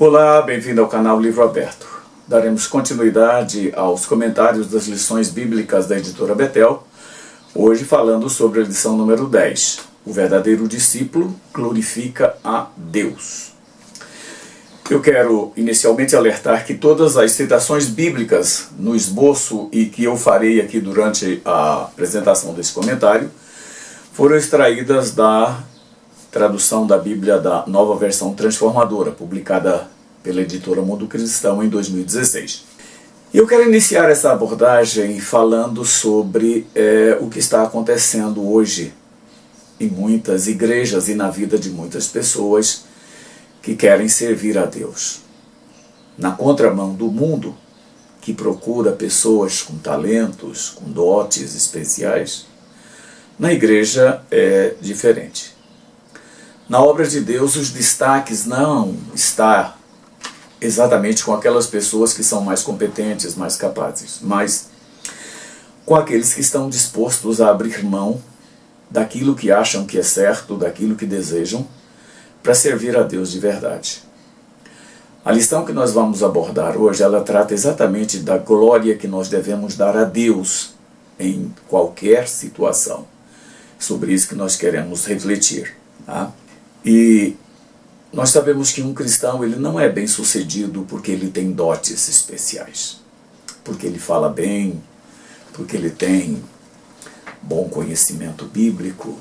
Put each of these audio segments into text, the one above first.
Olá, bem-vindo ao canal Livro Aberto. Daremos continuidade aos comentários das lições bíblicas da editora Betel, hoje falando sobre a lição número 10. O verdadeiro discípulo glorifica a Deus. Eu quero inicialmente alertar que todas as citações bíblicas no esboço e que eu farei aqui durante a apresentação desse comentário foram extraídas da tradução da Bíblia da Nova Versão Transformadora, publicada pela editora Mundo Cristão em 2016. E eu quero iniciar essa abordagem falando sobre o que está acontecendo hoje em muitas igrejas e na vida de muitas pessoas que querem servir a Deus. Na contramão do mundo, que procura pessoas com talentos, com dotes especiais, na igreja é diferente. Na obra de Deus, os destaques não estão exatamente com aquelas pessoas que são mais competentes, mais capazes, mas com aqueles que estão dispostos a abrir mão daquilo que acham que é certo, daquilo que desejam, para servir a Deus de verdade. A lição que nós vamos abordar hoje, ela trata exatamente da glória que nós devemos dar a Deus em qualquer situação. Sobre isso que nós queremos refletir, tá? E nós sabemos que um cristão ele não é bem sucedido porque ele tem dotes especiais, porque ele fala bem, porque ele tem bom conhecimento bíblico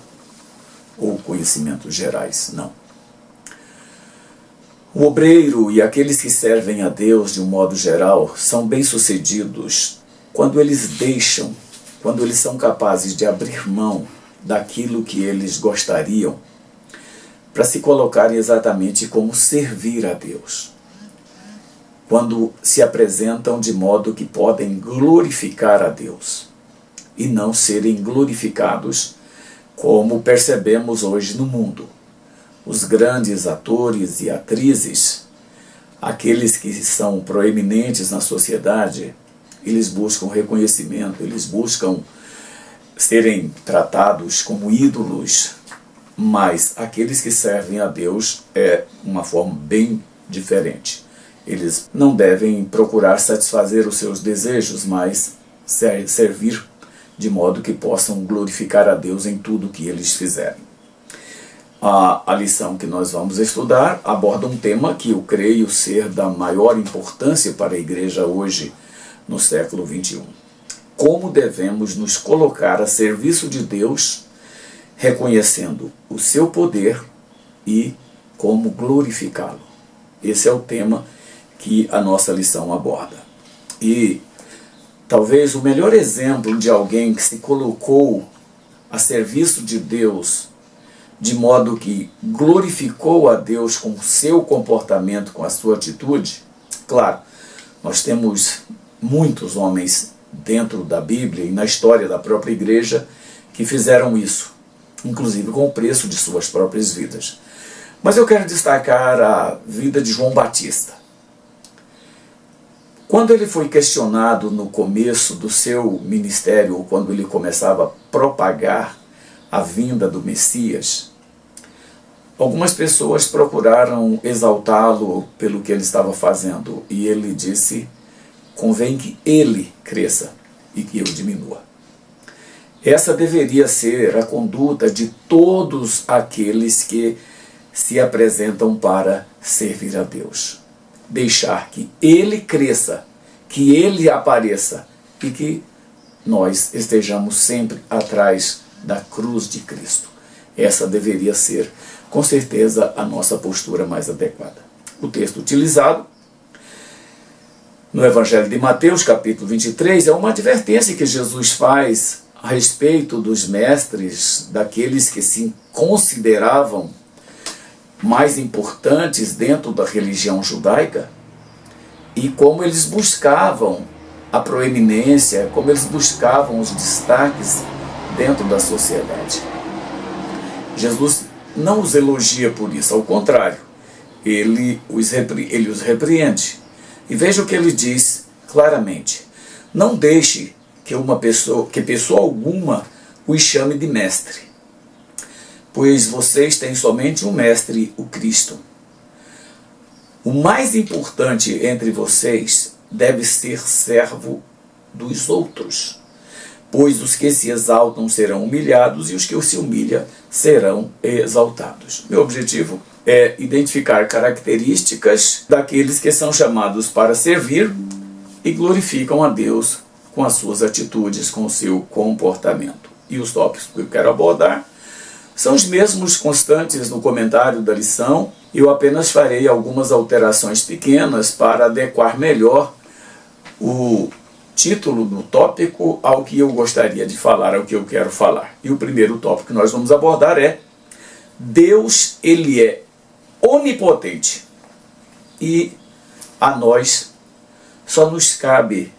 ou conhecimentos gerais, não. O obreiro e aqueles que servem a Deus de um modo geral são bem-sucedidos quando eles são capazes de abrir mão daquilo que eles gostariam para se colocarem exatamente como servir a Deus. Quando se apresentam de modo que podem glorificar a Deus e não serem glorificados como percebemos hoje no mundo. Os grandes atores e atrizes, aqueles que são proeminentes na sociedade, eles buscam reconhecimento, eles buscam serem tratados como ídolos, mas aqueles que servem a Deus é uma forma bem diferente. Eles não devem procurar satisfazer os seus desejos, mas servir de modo que possam glorificar a Deus em tudo que eles fizerem. A lição que nós vamos estudar aborda um tema que eu creio ser da maior importância para a igreja hoje, no século XXI. Como devemos nos colocar a serviço de Deus, reconhecendo o seu poder e como glorificá-lo. Esse é o tema que a nossa lição aborda. E talvez o melhor exemplo de alguém que se colocou a serviço de Deus de modo que glorificou a Deus com o seu comportamento, com a sua atitude. Claro, nós temos muitos homens dentro da Bíblia e na história da própria igreja que fizeram isso, inclusive com o preço de suas próprias vidas. Mas eu quero destacar a vida de João Batista. Quando ele foi questionado no começo do seu ministério, ou quando ele começava a propagar a vinda do Messias, algumas pessoas procuraram exaltá-lo pelo que ele estava fazendo, e ele disse: convém que ele cresça e que eu diminua. Essa deveria ser a conduta de todos aqueles que se apresentam para servir a Deus. Deixar que ele cresça, que ele apareça e que nós estejamos sempre atrás da cruz de Cristo. Essa deveria ser, com certeza, a nossa postura mais adequada. O texto utilizado no Evangelho de Mateus, capítulo 23, é uma advertência que Jesus faz a respeito dos mestres, daqueles que se consideravam mais importantes dentro da religião judaica, e como eles buscavam a proeminência, como eles buscavam os destaques dentro da sociedade. Jesus não os elogia por isso, ao contrário, ele os repreende. E veja o que ele diz claramente: não deixe que pessoa alguma os chame de mestre, pois vocês têm somente um mestre, o Cristo. O mais importante entre vocês deve ser servo dos outros, pois os que se exaltam serão humilhados e os que se humilham serão exaltados. Meu objetivo é identificar características daqueles que são chamados para servir e glorificam a Deus com as suas atitudes, com o seu comportamento. E os tópicos que eu quero abordar são os mesmos constantes no comentário da lição. Eu apenas farei algumas alterações pequenas para adequar melhor o título do tópico ao que eu gostaria de falar, ao que eu quero falar. E o primeiro tópico que nós vamos abordar é: Deus, Ele é onipotente e a nós só nos cabe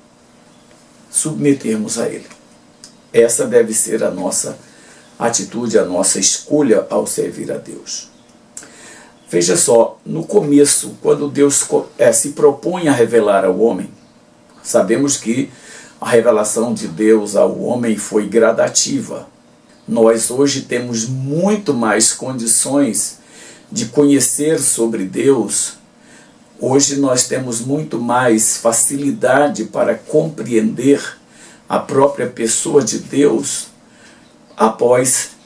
submetermos a Ele. Essa deve ser a nossa atitude, a nossa escolha ao servir a Deus. Veja só, no começo, quando Deus se propõe a revelar ao homem, sabemos que a revelação de Deus ao homem foi gradativa. Nós hoje temos muito mais condições de conhecer sobre Deus. Hoje nós temos muito mais facilidade para compreender a própria pessoa de Deus após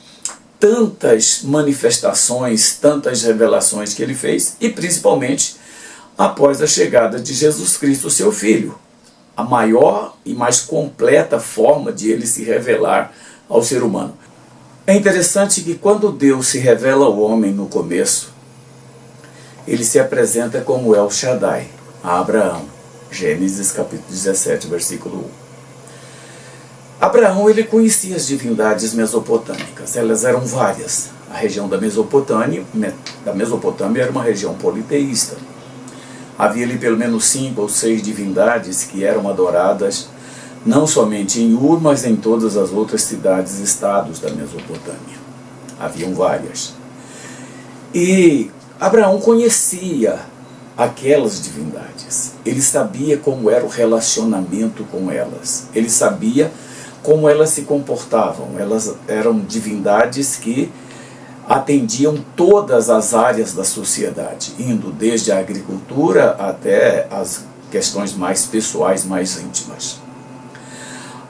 tantas manifestações, tantas revelações que Ele fez, e principalmente após a chegada de Jesus Cristo, seu Filho. A maior e mais completa forma de Ele se revelar ao ser humano. É interessante que quando Deus se revela ao homem no começo, Ele se apresenta como El Shaddai, a Abraão. Gênesis capítulo 17, versículo 1. Abraão, ele conhecia as divindades mesopotâmicas. Elas eram várias. A região da Mesopotâmia era uma região politeísta. Havia ali pelo menos 5 ou 6 divindades que eram adoradas não somente em Ur, mas em todas as outras cidades e estados da Mesopotâmia. Haviam várias. E Abraão conhecia aquelas divindades. Ele sabia como era o relacionamento com elas. Ele sabia como elas se comportavam. Elas eram divindades que atendiam todas as áreas da sociedade, indo desde a agricultura até as questões mais pessoais, mais íntimas.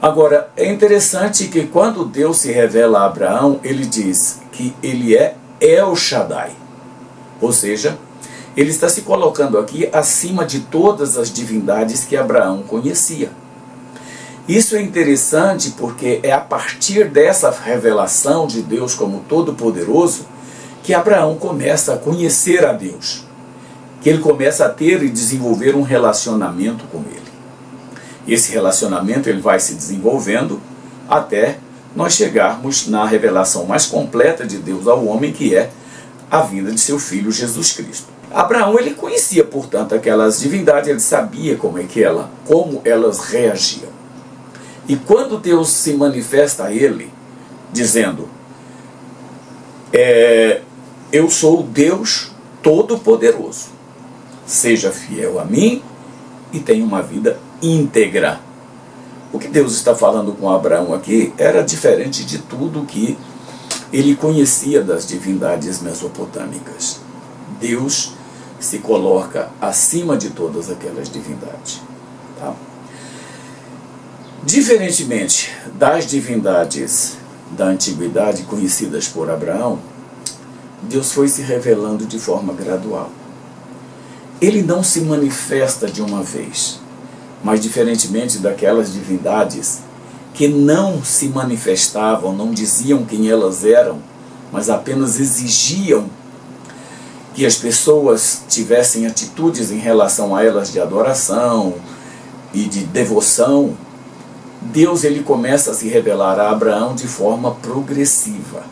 Agora, é interessante que quando Deus se revela a Abraão, Ele diz que Ele é El Shaddai. Ou seja, Ele está se colocando aqui acima de todas as divindades que Abraão conhecia. Isso é interessante porque é a partir dessa revelação de Deus como Todo-Poderoso que Abraão começa a conhecer a Deus, que ele começa a ter e desenvolver um relacionamento com Ele. Esse relacionamento ele vai se desenvolvendo até nós chegarmos na revelação mais completa de Deus ao homem, que é a vinda de seu Filho Jesus Cristo. Abraão ele conhecia, portanto, aquelas divindades, ele sabia como elas reagiam. E quando Deus se manifesta a ele, dizendo, eu sou o Deus Todo-Poderoso, seja fiel a mim e tenha uma vida íntegra. O que Deus está falando com Abraão aqui era diferente de tudo que ele conhecia das divindades mesopotâmicas. Deus se coloca acima de todas aquelas divindades. Tá? Diferentemente das divindades da antiguidade conhecidas por Abraão, Deus foi se revelando de forma gradual. Ele não se manifesta de uma vez, mas diferentemente daquelas divindades que não se manifestavam, não diziam quem elas eram, mas apenas exigiam que as pessoas tivessem atitudes em relação a elas de adoração e de devoção, Deus ele começa a se revelar a Abraão de forma progressiva.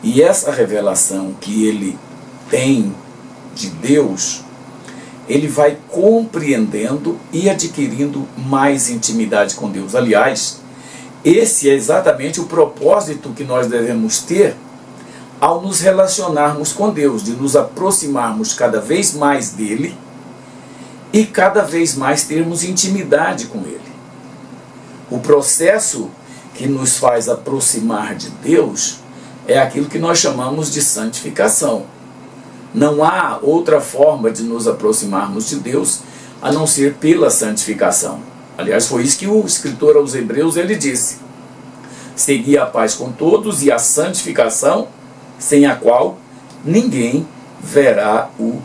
E essa revelação que ele tem de Deus, ele vai compreendendo e adquirindo mais intimidade com Deus. Aliás, esse é exatamente o propósito que nós devemos ter ao nos relacionarmos com Deus, de nos aproximarmos cada vez mais dele e cada vez mais termos intimidade com ele. O processo que nos faz aproximar de Deus é aquilo que nós chamamos de santificação. Não há outra forma de nos aproximarmos de Deus a não ser pela santificação. Aliás, foi isso que o escritor aos Hebreus ele disse: segui a paz com todos e a santificação, sem a qual ninguém verá o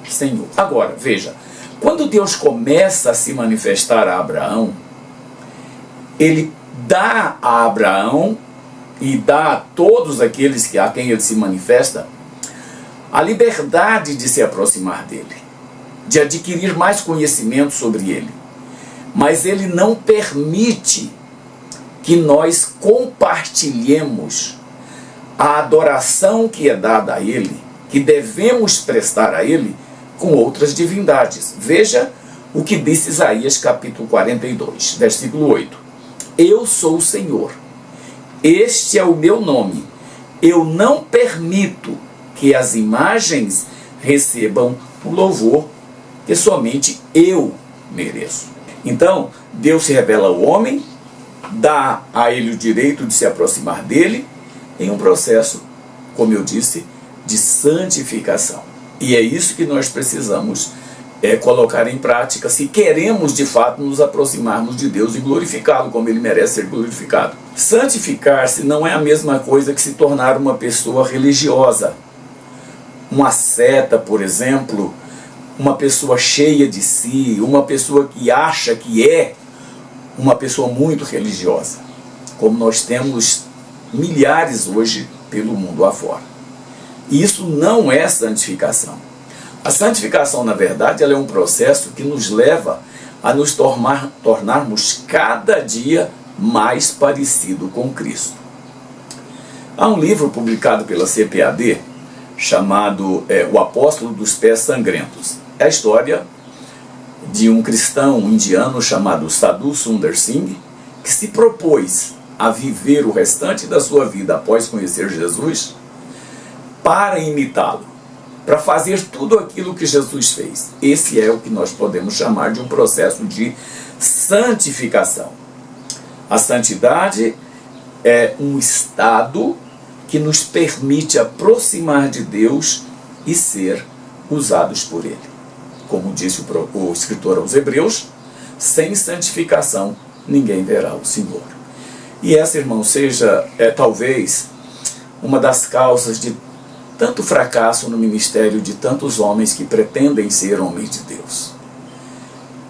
Senhor. Agora, veja, quando Deus começa a se manifestar a Abraão, ele dá a Abraão e dá a todos aqueles a quem ele se manifesta a liberdade de se aproximar dele, de adquirir mais conhecimento sobre ele. Mas ele não permite que nós compartilhemos a adoração que é dada a ele, que devemos prestar a ele, com outras divindades. Veja o que diz Isaías capítulo 42, versículo 8. Eu sou o Senhor, este é o meu nome, eu não permito que as imagens recebam o louvor que somente eu mereço. Então, Deus se revela ao homem, dá a ele o direito de se aproximar dele em um processo, como eu disse, de santificação. E é isso que nós precisamos colocar em prática se queremos de fato nos aproximarmos de Deus e glorificá-lo como ele merece ser glorificado. Santificar-se não é a mesma coisa que se tornar uma pessoa religiosa. Um asceta, por exemplo, uma pessoa cheia de si, uma pessoa que acha que é uma pessoa muito religiosa, como nós temos milhares hoje pelo mundo afora. Isso não é santificação. A santificação, na verdade, ela é um processo que nos leva a nos tornarmos cada dia mais parecido com Cristo. Há um livro publicado pela CPAD chamado O Apóstolo dos Pés Sangrentos. É a história de um cristão indiano chamado Sadhu Sundar Singh, que se propôs a viver o restante da sua vida após conhecer Jesus para imitá-lo, para fazer tudo aquilo que Jesus fez. Esse é o que nós podemos chamar de um processo de santificação. A santidade é um estado que nos permite aproximar de Deus e ser usados por Ele. Como disse o escritor aos Hebreus, sem santificação ninguém verá o Senhor. E essa, irmão, seja talvez uma das causas de tanto fracasso no ministério de tantos homens que pretendem ser homens de Deus.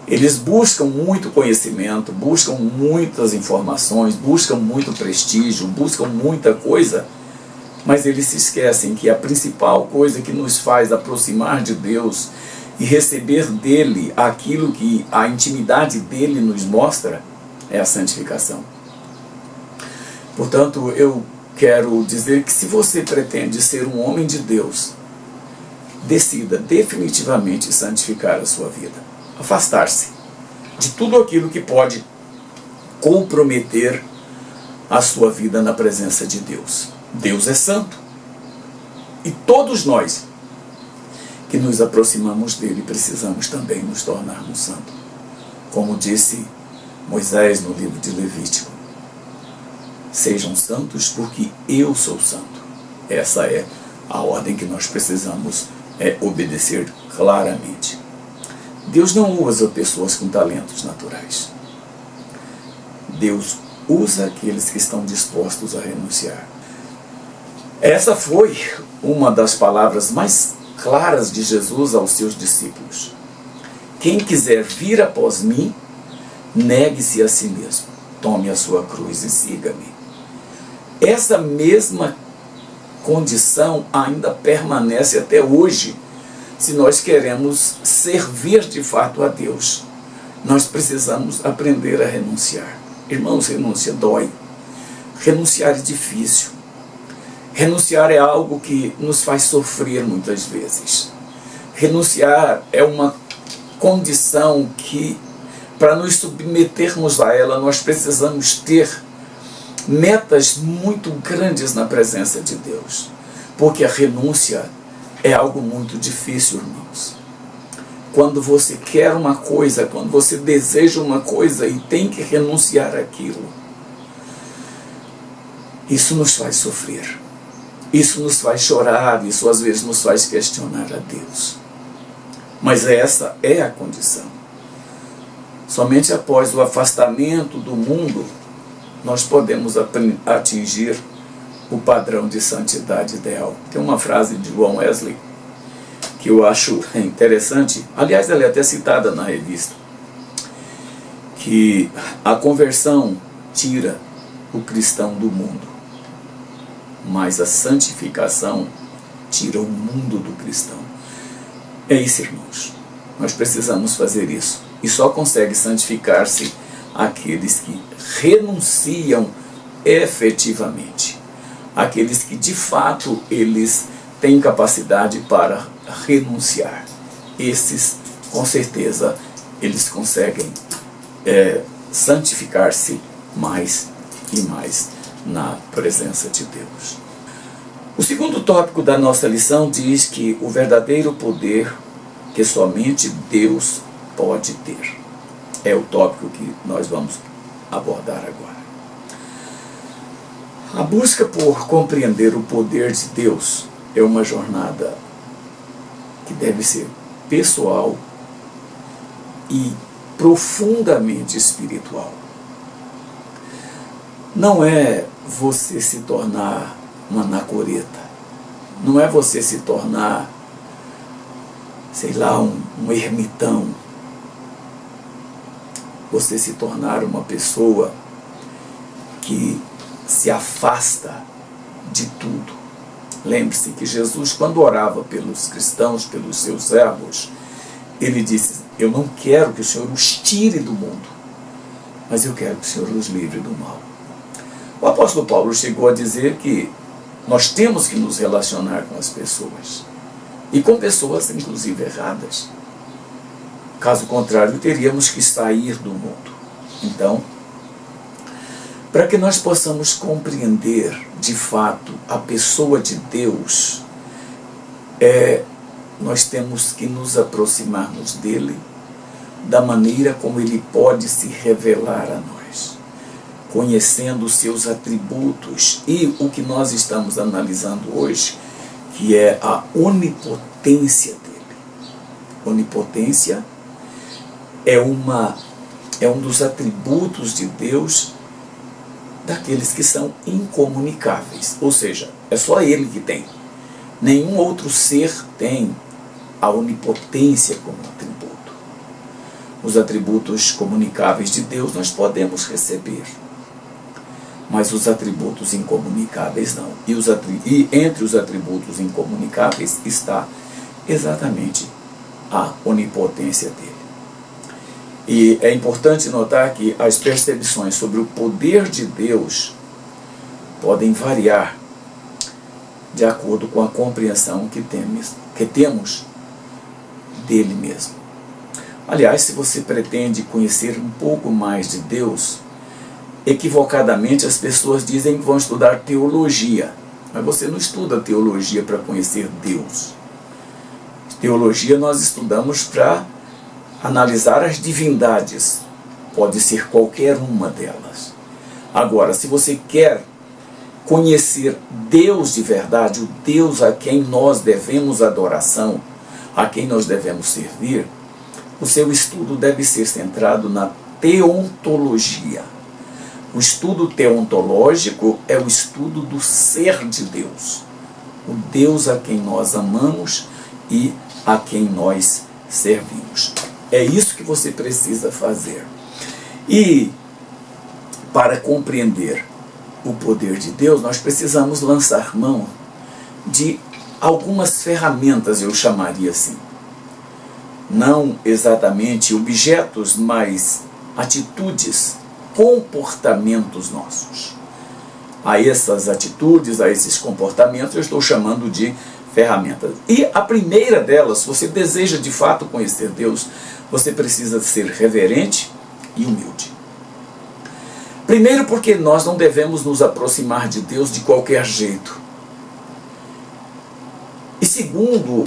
Eles buscam muito conhecimento, buscam muitas informações, buscam muito prestígio, buscam muita coisa, mas eles se esquecem que a principal coisa que nos faz aproximar de Deus e receber dele aquilo que a intimidade dele nos mostra é a santificação. Portanto, eu quero dizer que se você pretende ser um homem de Deus, decida definitivamente santificar a sua vida. Afastar-se de tudo aquilo que pode comprometer a sua vida na presença de Deus. Deus é santo. E todos nós que nos aproximamos dele precisamos também nos tornarmos santos. Como disse Moisés no livro de Levítico: sejam santos porque eu sou santo. Essa é a ordem que nós precisamos obedecer claramente. Deus não usa pessoas com talentos naturais. Deus usa aqueles que estão dispostos a renunciar. Essa foi uma das palavras mais claras de Jesus aos seus discípulos: quem quiser vir após mim, negue-se a si mesmo, tome a sua cruz e siga-me. Essa mesma condição ainda permanece até hoje. Se nós queremos servir de fato a Deus, nós precisamos aprender a renunciar. Irmãos, renúncia dói. Renunciar é difícil. Renunciar é algo que nos faz sofrer muitas vezes. Renunciar é uma condição que, para nos submetermos a ela, nós precisamos ter metas muito grandes na presença de Deus. Porque a renúncia é algo muito difícil, irmãos. Quando você quer uma coisa, quando você deseja uma coisa e tem que renunciar àquilo, isso nos faz sofrer. Isso nos faz chorar, isso às vezes nos faz questionar a Deus. Mas essa é a condição. Somente após o afastamento do mundo, nós podemos atingir o padrão de santidade ideal. Tem uma frase de John Wesley que eu acho interessante, aliás, ela é até citada na revista, que a conversão tira o cristão do mundo, mas a santificação tira o mundo do cristão. É isso, irmãos. Nós precisamos fazer isso. E só consegue santificar-se aqueles que renunciam efetivamente. Aqueles que de fato eles têm capacidade para renunciar. Esses, com certeza, eles conseguem santificar-se mais e mais na presença de Deus. O segundo tópico da nossa lição diz que o verdadeiro poder que somente Deus pode ter. É o tópico que nós vamos abordar agora. A busca por compreender o poder de Deus é uma jornada que deve ser pessoal e profundamente espiritual. Não é você se tornar uma anacoreta, não é você se tornar, sei lá, um ermitão, você se tornar uma pessoa que se afasta de tudo. Lembre-se que Jesus, quando orava pelos cristãos, pelos seus servos, ele disse: eu não quero que o Senhor os tire do mundo, mas eu quero que o Senhor os livre do mal. O apóstolo Paulo chegou a dizer que nós temos que nos relacionar com as pessoas, e com pessoas inclusive erradas. Caso contrário, teríamos que sair do mundo. Então, para que nós possamos compreender de fato a pessoa de Deus, nós temos que nos aproximarmos dele da maneira como ele pode se revelar a nós, conhecendo os seus atributos e o que nós estamos analisando hoje, que é a onipotência dele. Onipotência é um dos atributos de Deus, daqueles que são incomunicáveis, ou seja, é só ele que tem. Nenhum outro ser tem a onipotência como atributo. Os atributos comunicáveis de Deus nós podemos receber, mas os atributos incomunicáveis não. E entre os atributos incomunicáveis está exatamente a onipotência dele. E é importante notar que as percepções sobre o poder de Deus podem variar de acordo com a compreensão que temos dele mesmo. Aliás, se você pretende conhecer um pouco mais de Deus, equivocadamente as pessoas dizem que vão estudar teologia, mas você não estuda teologia para conhecer Deus. Teologia nós estudamos para analisar as divindades, pode ser qualquer uma delas. Agora, se você quer conhecer Deus de verdade, o Deus a quem nós devemos adoração, a quem nós devemos servir, o seu estudo deve ser centrado na teontologia. O estudo teontológico é o estudo do ser de Deus, o Deus a quem nós amamos e a quem nós servimos. É isso que você precisa fazer. E para compreender o poder de Deus, nós precisamos lançar mão de algumas ferramentas, eu chamaria assim. Não exatamente objetos, mas atitudes, comportamentos nossos. A essas atitudes, a esses comportamentos, eu estou chamando de ferramentas. E a primeira delas, se você deseja de fato conhecer Deus, você precisa ser reverente e humilde. Primeiro, porque nós não devemos nos aproximar de Deus de qualquer jeito. E segundo,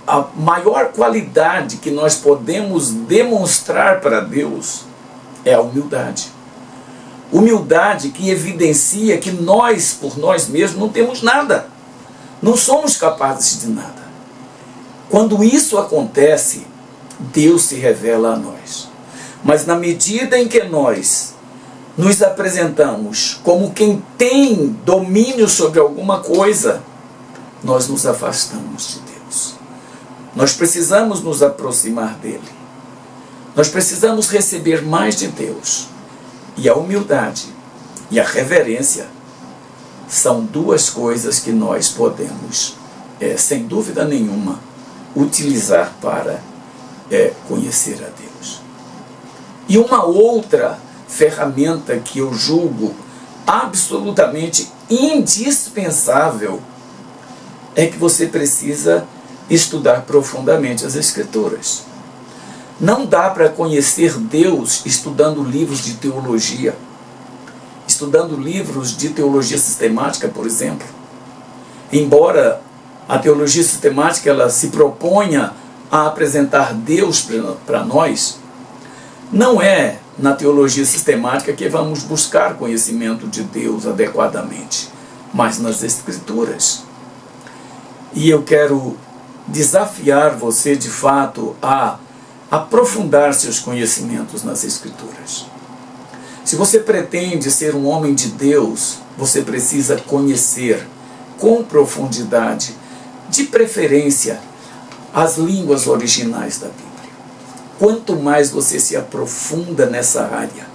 a maior qualidade que nós podemos demonstrar para Deus é a humildade. Humildade que evidencia que nós, por nós mesmos, não temos nada. Não somos capazes de nada. Quando isso acontece, Deus se revela a nós. Mas na medida em que nós nos apresentamos como quem tem domínio sobre alguma coisa, nós nos afastamos de Deus. Nós precisamos nos aproximar dele. Nós precisamos receber mais de Deus. E a humildade e a reverência são duas coisas que nós podemos, sem dúvida nenhuma, utilizar para conhecer a Deus. E uma outra ferramenta que eu julgo absolutamente indispensável é que você precisa estudar profundamente as Escrituras. Não dá para conhecer Deus estudando livros de teologia, estudando livros de teologia sistemática, por exemplo. Embora a teologia sistemática ela se proponha a apresentar Deus para nós, não é na teologia sistemática que vamos buscar conhecimento de Deus adequadamente, mas nas Escrituras. E eu quero desafiar você, de fato, a aprofundar seus conhecimentos nas Escrituras. Se você pretende ser um homem de Deus, você precisa conhecer com profundidade, de preferência, as línguas originais da Bíblia. Quanto mais você se aprofunda nessa área,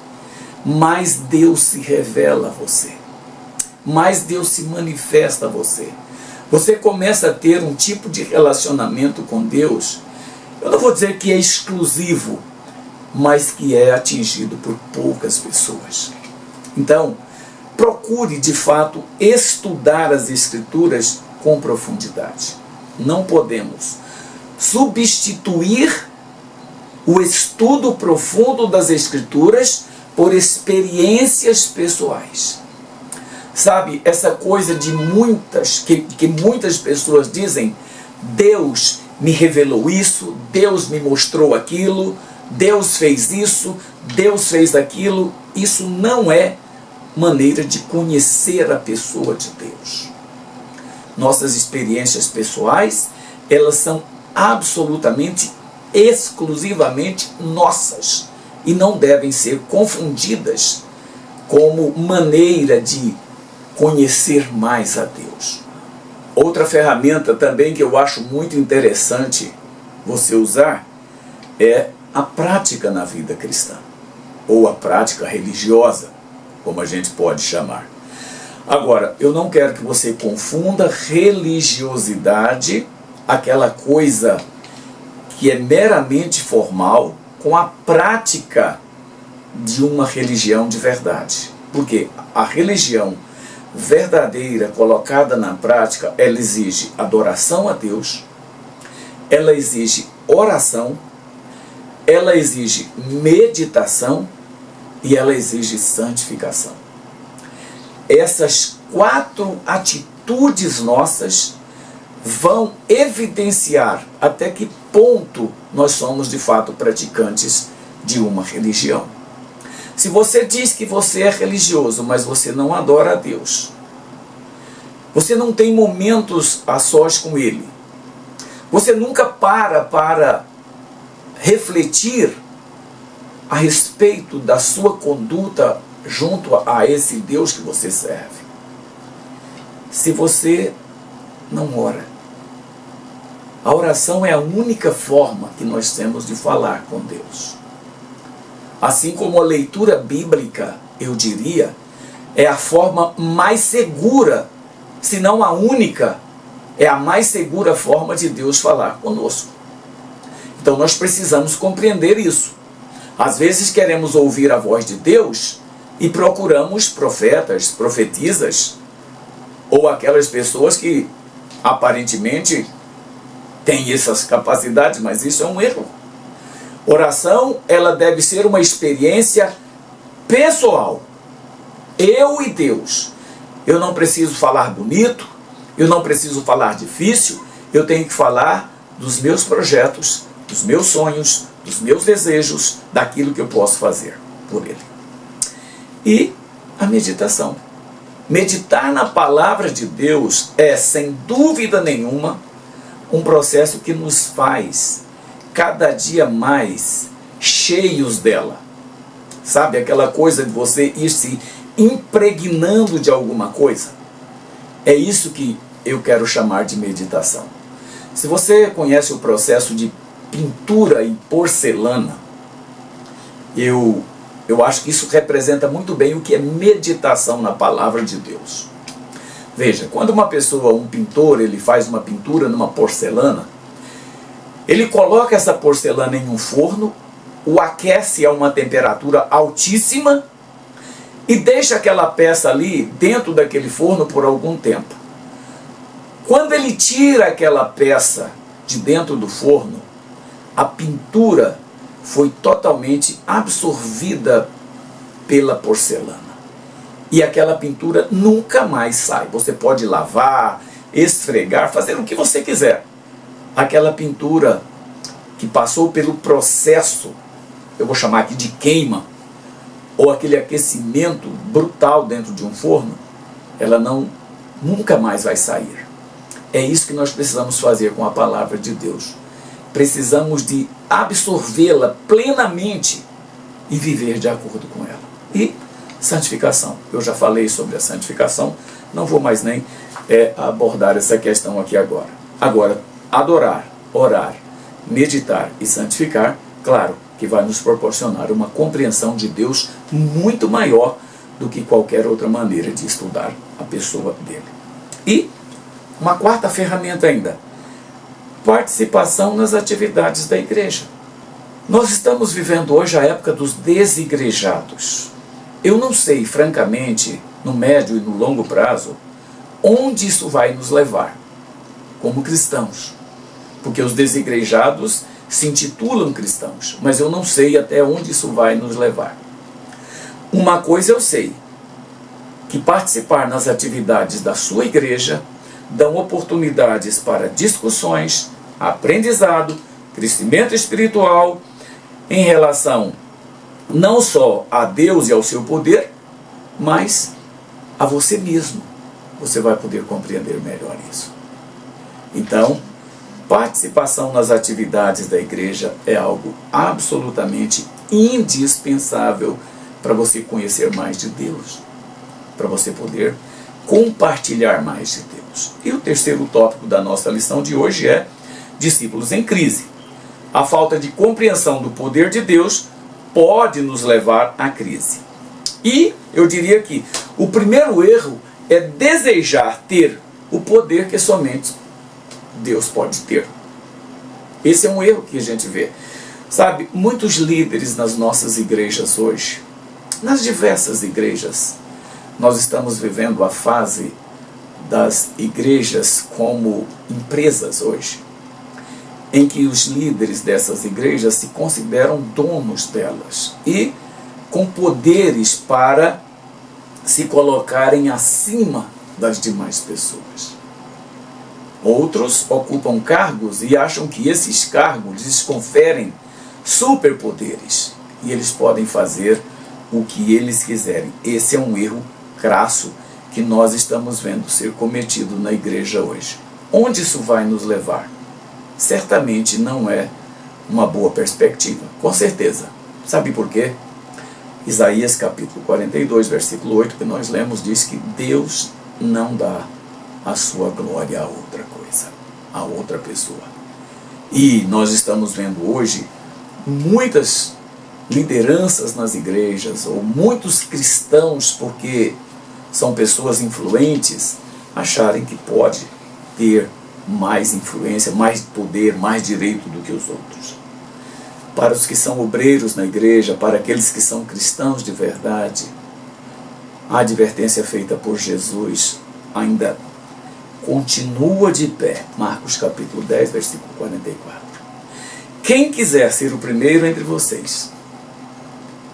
mais Deus se revela a você, mais Deus se manifesta a você. Você começa a ter um tipo de relacionamento com Deus, eu não vou dizer que é exclusivo, mas que é atingido por poucas pessoas. Então, procure de fato estudar as Escrituras com profundidade. Não podemos substituir o estudo profundo das Escrituras por experiências pessoais. Sabe, essa coisa de que muitas pessoas dizem, Deus me revelou isso, Deus me mostrou aquilo, Deus fez isso, Deus fez aquilo. Isso não é maneira de conhecer a pessoa de Deus. Nossas experiências pessoais, elas são absolutamente, exclusivamente nossas e não devem ser confundidas como maneira de conhecer mais a Deus. Outra ferramenta também que eu acho muito interessante você usar é a prática na vida cristã, ou a prática religiosa, como a gente pode chamar. Agora, eu não quero que você confunda religiosidade, aquela coisa que é meramente formal, com a prática de uma religião de verdade. Porque a religião verdadeira, colocada na prática, ela exige adoração a Deus, ela exige oração, ela exige meditação e ela exige santificação. Essas 4 atitudes nossas vão evidenciar até que ponto nós somos de fato praticantes de uma religião. Se você diz que você é religioso, mas você não adora a Deus, você não tem momentos a sós com Ele, você nunca para refletir a respeito da sua conduta junto a esse Deus que você serve. Se você não ora, a oração é a única forma que nós temos de falar com Deus. Assim como a leitura bíblica, eu diria, é a forma mais segura, se não a única, é a mais segura forma de Deus falar conosco. Então nós precisamos compreender isso. Às vezes queremos ouvir a voz de Deus e procuramos profetas, profetisas, ou aquelas pessoas que aparentemente têm essas capacidades, mas isso é um erro. Oração, ela deve ser uma experiência pessoal. Eu e Deus. Eu não preciso falar bonito, eu não preciso falar difícil, eu tenho que falar dos meus projetos, dos meus sonhos, dos meus desejos, daquilo que eu posso fazer por Ele. E a meditação. Meditar na palavra de Deus é, sem dúvida nenhuma, um processo que nos faz cada dia mais cheios dela. Sabe, aquela coisa de você ir se impregnando de alguma coisa? É isso que eu quero chamar de meditação. Se você conhece o processo de pintura em porcelana, eu acho que isso representa muito bem o que é meditação na palavra de Deus. Veja, quando uma pessoa, um pintor, ele faz uma pintura numa porcelana, ele coloca essa porcelana em um forno, o aquece a uma temperatura altíssima e deixa aquela peça ali dentro daquele forno por algum tempo. Quando ele tira aquela peça de dentro do forno, a pintura foi totalmente absorvida pela porcelana. E aquela pintura nunca mais sai. Você pode lavar, esfregar, fazer o que você quiser. Aquela pintura que passou pelo processo, eu vou chamar aqui de queima, ou aquele aquecimento brutal dentro de um forno, ela nunca mais vai sair. É isso que nós precisamos fazer com a palavra de Deus. Precisamos de absorvê-la plenamente e viver de acordo com ela. E santificação. Eu já falei sobre a santificação, não vou mais nem abordar essa questão aqui agora. Agora, adorar, orar, meditar e santificar, claro, que vai nos proporcionar uma compreensão de Deus muito maior do que qualquer outra maneira de estudar a pessoa dele. E uma quarta ferramenta ainda, participação nas atividades da igreja. Nós estamos vivendo hoje a época dos desigrejados. Eu não sei, francamente, no médio e no longo prazo, onde isso vai nos levar, como cristãos. Porque os desigrejados se intitulam cristãos, mas eu não sei até onde isso vai nos levar. Uma coisa eu sei, que participar nas atividades da sua igreja dão oportunidades para discussões, aprendizado, crescimento espiritual, em relação não só a Deus e ao seu poder, mas a você mesmo. Você vai poder compreender melhor isso. Então, participação nas atividades da igreja é algo absolutamente indispensável para você conhecer mais de Deus, para você poder compartilhar mais de Deus. E o terceiro tópico da nossa lição de hoje é discípulos em crise. A falta de compreensão do poder de Deus pode nos levar à crise. E eu diria que o primeiro erro é desejar ter o poder que somente Deus pode ter. Esse é um erro que a gente vê. Sabe, muitos líderes nas nossas igrejas hoje, nas diversas igrejas, nós estamos vivendo a fase das igrejas como empresas hoje, em que os líderes dessas igrejas se consideram donos delas e com poderes para se colocarem acima das demais pessoas. Outros ocupam cargos e acham que esses cargos lhes conferem superpoderes e eles podem fazer o que eles quiserem. Esse é um erro crasso que nós estamos vendo ser cometido na igreja hoje. Onde isso vai nos levar? Certamente não é uma boa perspectiva, com certeza. Sabe por quê? Isaías capítulo 42, versículo 8, que nós lemos, diz que Deus não dá a sua glória a outra coisa, a outra pessoa. E nós estamos vendo hoje muitas lideranças nas igrejas, ou muitos cristãos, porque são pessoas influentes, acharem que pode ter mais influência, mais poder, mais direito do que os outros. Para os que são obreiros na igreja, para aqueles que são cristãos de verdade, a advertência feita por Jesus ainda continua de pé. Marcos capítulo 10, versículo 44. Quem quiser ser o primeiro entre vocês,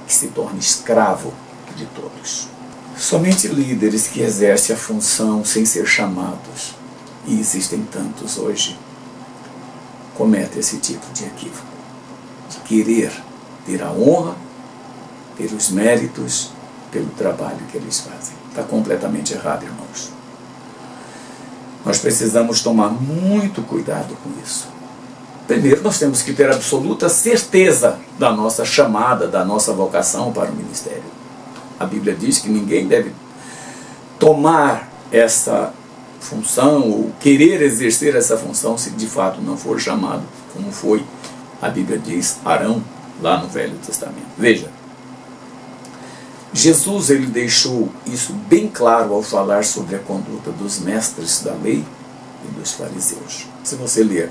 que se torne escravo de todos. Somente líderes que exercem a função sem ser chamados, e existem tantos hoje, cometem esse tipo de equívoco, de querer ter a honra, ter os méritos pelo trabalho que eles fazem. Está completamente errado, irmãos. Nós precisamos tomar muito cuidado com isso. Primeiro, nós temos que ter absoluta certeza da nossa chamada, da nossa vocação para o ministério. A Bíblia diz que ninguém deve tomar essa função ou querer exercer essa função se de fato não for chamado, como foi, a Bíblia diz, Arão, lá no Velho Testamento. Veja, Jesus ele deixou isso bem claro ao falar sobre a conduta dos mestres da lei e dos fariseus. Se você ler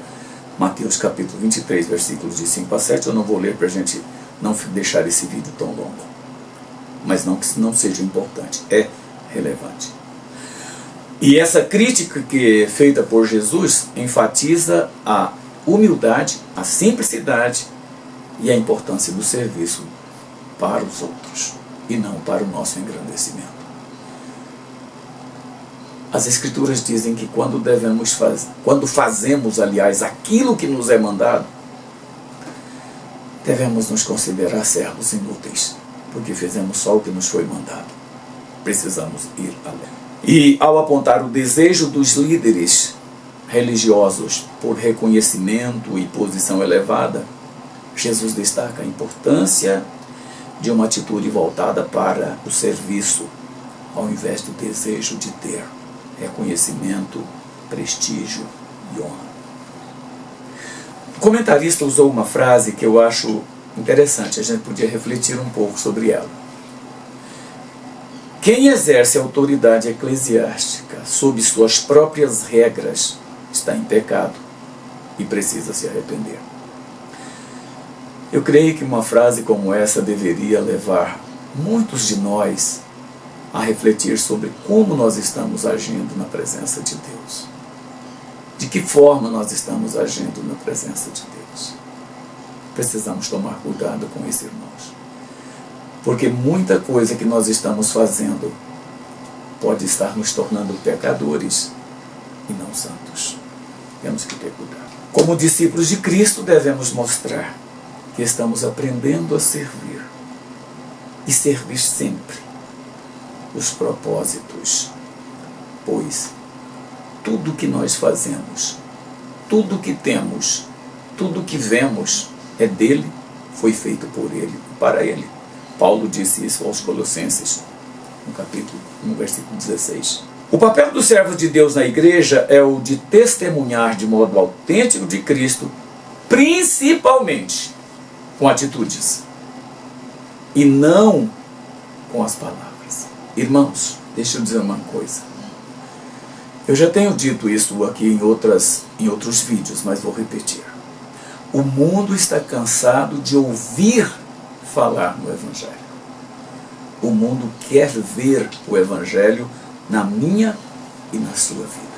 Mateus capítulo 23, versículos de 5 a 7, eu não vou ler para a gente não deixar esse vídeo tão longo. Mas não que não seja importante, é relevante. E essa crítica que é feita por Jesus enfatiza a humildade, a simplicidade e a importância do serviço para os outros e não para o nosso engrandecimento. As Escrituras dizem que quando fazemos, aliás, aquilo que nos é mandado, devemos nos considerar servos inúteis, porque fizemos só o que nos foi mandado. Precisamos ir além. E ao apontar o desejo dos líderes religiosos por reconhecimento e posição elevada, Jesus destaca a importância de uma atitude voltada para o serviço, ao invés do desejo de ter reconhecimento, prestígio e honra. O comentarista usou uma frase que eu acho interessante, a gente podia refletir um pouco sobre ela. Quem exerce autoridade eclesiástica sob suas próprias regras está em pecado e precisa se arrepender. Eu creio que uma frase como essa deveria levar muitos de nós a refletir sobre como nós estamos agindo na presença de Deus. De que forma nós estamos agindo na presença de Deus. Precisamos tomar cuidado com isso, irmãos. Porque muita coisa que nós estamos fazendo pode estar nos tornando pecadores e não santos. Temos que ter cuidado. Como discípulos de Cristo, devemos mostrar que estamos aprendendo a servir. E servir sempre os propósitos. Pois tudo que nós fazemos, tudo que temos, tudo que vemos é dele, foi feito por ele e para ele. Paulo disse isso aos Colossenses, no versículo 16. O papel do servo de Deus na igreja é o de testemunhar de modo autêntico de Cristo, principalmente com atitudes, e não com as palavras. Irmãos, deixa eu dizer uma coisa. Eu já tenho dito isso aqui em outros vídeos, mas vou repetir. O mundo está cansado de ouvir falar no Evangelho. O mundo quer ver o Evangelho na minha e na sua vida.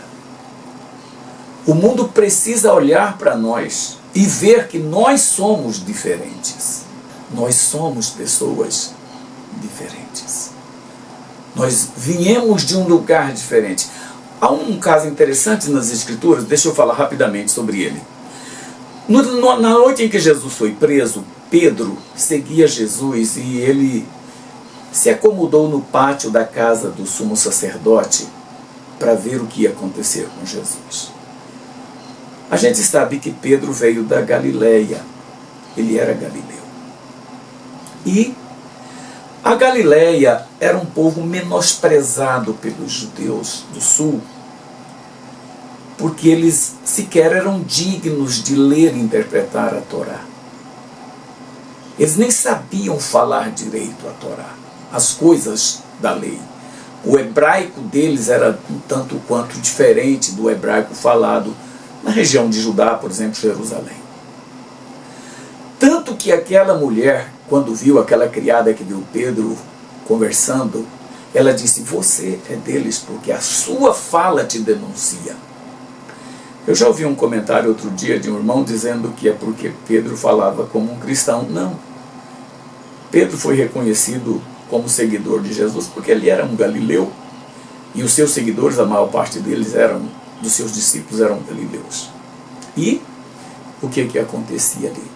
O mundo precisa olhar para nós e ver que nós somos diferentes. Nós somos pessoas diferentes. Nós viemos de um lugar diferente. Há um caso interessante nas Escrituras, deixa eu falar rapidamente sobre ele. Na noite em que Jesus foi preso, Pedro seguia Jesus e ele se acomodou no pátio da casa do sumo sacerdote para ver o que ia acontecer com Jesus. A gente sabe que Pedro veio da Galileia, ele era galileu. E a Galileia era um povo menosprezado pelos judeus do sul, porque eles sequer eram dignos de ler e interpretar a Torá. Eles nem sabiam falar direito a Torá, as coisas da lei. O hebraico deles era um tanto quanto diferente do hebraico falado na região de Judá, por exemplo, Jerusalém. Tanto que aquela mulher, quando viu aquela criada que viu Pedro conversando, ela disse: você é deles porque a sua fala te denuncia. Eu já ouvi um comentário outro dia de um irmão dizendo que é porque Pedro falava como um cristão. Não. Pedro foi reconhecido como seguidor de Jesus porque ele era um galileu e os seus seguidores, a maior parte deles dos seus discípulos eram galileus. E o que acontecia ali?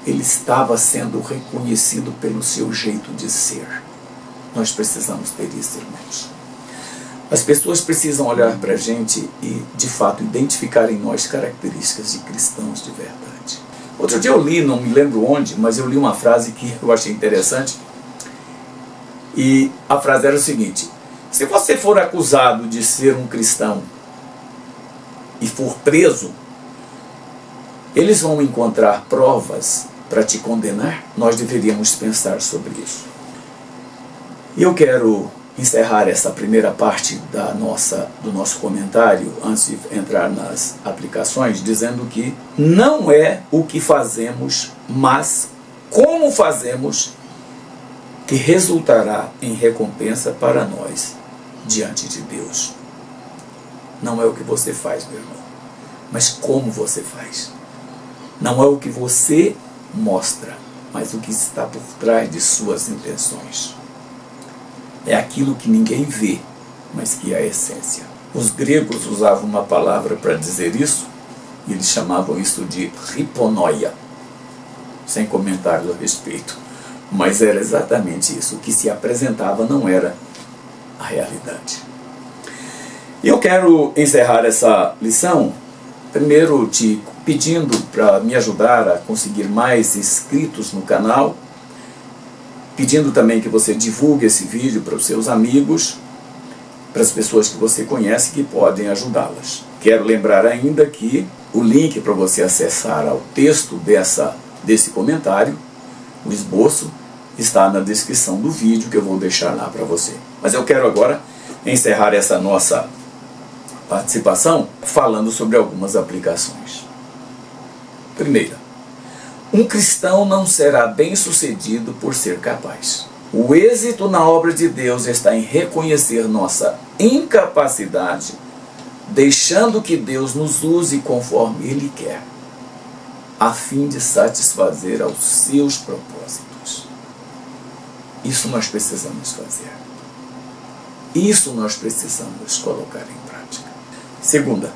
Ele estava sendo reconhecido pelo seu jeito de ser. Nós precisamos ter isso, irmãos. As pessoas precisam olhar para a gente e, de fato, identificar em nós características de cristãos de verdade. Outro dia eu li, não me lembro onde, mas eu li uma frase que eu achei interessante. E a frase era o seguinte: se você for acusado de ser um cristão e for preso, eles vão encontrar provas para te condenar? Nós deveríamos pensar sobre isso. E eu quero encerrar essa primeira parte do nosso comentário, antes de entrar nas aplicações, dizendo que não é o que fazemos, mas como fazemos, que resultará em recompensa para nós diante de Deus. Não é o que você faz, meu irmão, mas como você faz. Não é o que você mostra, mas o que está por trás de suas intenções. É aquilo que ninguém vê, mas que é a essência. Os gregos usavam uma palavra para dizer isso, e eles chamavam isso de riponoia, sem comentários a respeito. Mas era exatamente isso. O que se apresentava não era a realidade. E eu quero encerrar essa lição, primeiro te pedindo para me ajudar a conseguir mais inscritos no canal, pedindo também que você divulgue esse vídeo para os seus amigos, para as pessoas que você conhece que podem ajudá-las. Quero lembrar ainda que o link para você acessar ao texto desse comentário, o esboço, está na descrição do vídeo que eu vou deixar lá para você. Mas eu quero agora encerrar essa nossa participação falando sobre algumas aplicações. Primeira, um cristão não será bem-sucedido por ser capaz. O êxito na obra de Deus está em reconhecer nossa incapacidade, deixando que Deus nos use conforme Ele quer, a fim de satisfazer aos seus propósitos. Isso nós precisamos fazer. Isso nós precisamos colocar em prática. Segunda,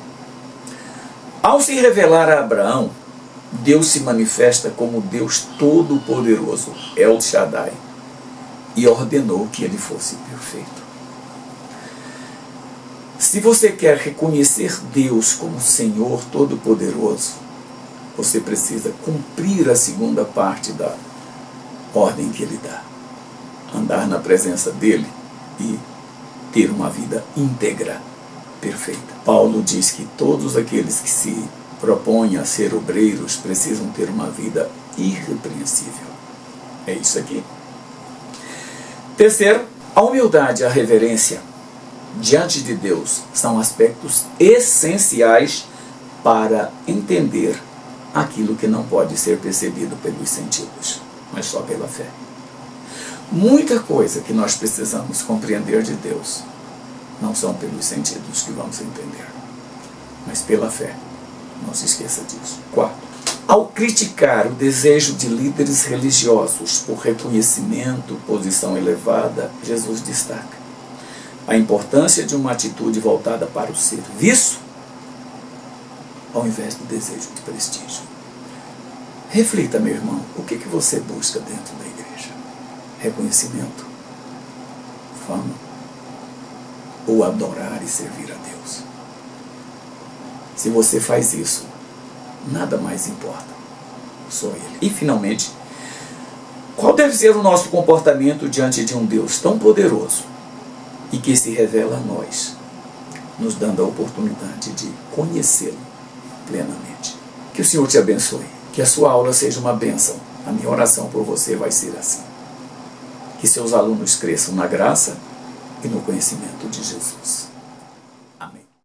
ao se revelar a Abraão, Deus se manifesta como Deus Todo-Poderoso, El Shaddai, e ordenou que ele fosse perfeito. Se você quer reconhecer Deus como Senhor Todo-Poderoso, você precisa cumprir a segunda parte da ordem que Ele dá. Andar na presença dEle e ter uma vida íntegra, perfeita. Paulo diz que todos aqueles que se propõem a ser obreiros precisam ter uma vida irrepreensível. É isso aqui. Terceiro, a humildade e a reverência diante de Deus são aspectos essenciais para entender aquilo que não pode ser percebido pelos sentidos, mas só pela fé. Muita coisa que nós precisamos compreender de Deus não são pelos sentidos que vamos entender, mas pela fé. Não se esqueça disso. Quarto, ao criticar o desejo de líderes religiosos por reconhecimento, posição elevada, Jesus destaca a importância de uma atitude voltada para o serviço, ao invés do desejo de prestígio. Reflita, meu irmão, o que você busca dentro da igreja? Reconhecimento? Fama? Ou adorar e servir a Deus? Se você faz isso, nada mais importa, só Ele. E finalmente, qual deve ser o nosso comportamento diante de um Deus tão poderoso e que se revela a nós, nos dando a oportunidade de conhecê-lo plenamente? Que o Senhor te abençoe, que a sua aula seja uma bênção. A minha oração por você vai ser assim: que seus alunos cresçam na graça e no conhecimento de Jesus.